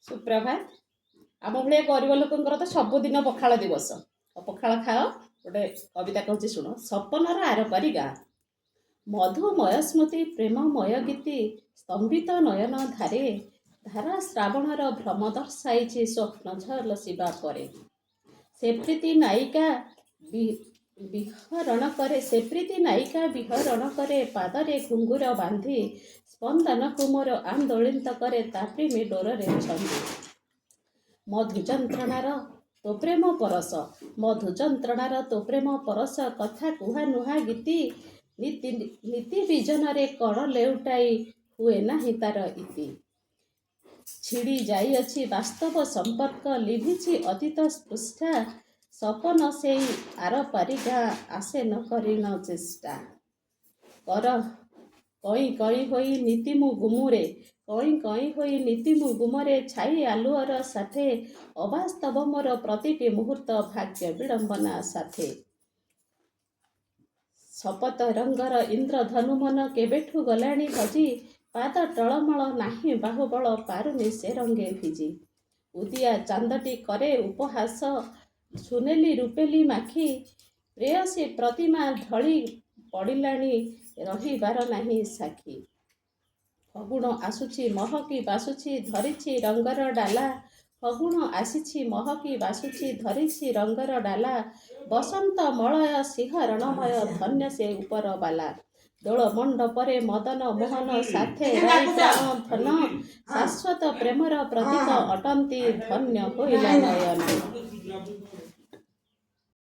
सुप्रभात। आम भाई गरीब लोकंर तो सबुदिन पखाल दिवस। पखाल खाओ। गोटे कविता कहूँ शुण। सपनर आरपारी गाँ मधुमय स्मृति प्रेममय गीति स्तंभित नयन धारे धारा श्रावणर भ्रम दर्शाई स्वप्न झलसिबा परे से प्रीति नायिका विहरण करे से प्रीति नायिका विहरण करे पादरे घुंगुर बांधी स्पंदन कुमोर आंदोलित करे ताप्रेमी डोरे छंदी मधु जंत्रणार तो प्रेम परस मधु जंत्रणार तो प्रेम परस कथा कुहा नुहा गीति नीति विजन रे कण लेउटाई हुए नाही तार इति छिड़ी जाई अछि वास्तव संपर्क लिभिछि अतीत स्पृष्टा सपन से आर पारी गाँ आसे न करी न चेष्टा कर कई कई होई नीति मु गुमुरे कई कई होई नीति मु गुमरे छाई आलुअर साथे अवास्तव मोर प्रतिटी मुहूर्त भाग्य विडंबना साथे शपथ रंगर इंद्रधनु मन केबेठु गलाणी हजी पाद टलमल नाही बाहुबल पारुनी से रंगे भिजी उदिया चांदटी करे उपहास सुनेली रूपेली माखी प्रेयसी प्रतिमा ढली पड़िलाणी रहिबार नाही साखी फगुण आसुची महकी बासुची धरिछि रंगर डाला फगुण आसीछि महकी बासुची धरिछि रंगर डाला बसंत मलय सिंहरणमय धन्य से उपर बाला दोल मंडपरे मदन मोहन साथे रही प्राण धन शाश्वत प्रेमर प्रतीक अटंती धन्य होइला नयन।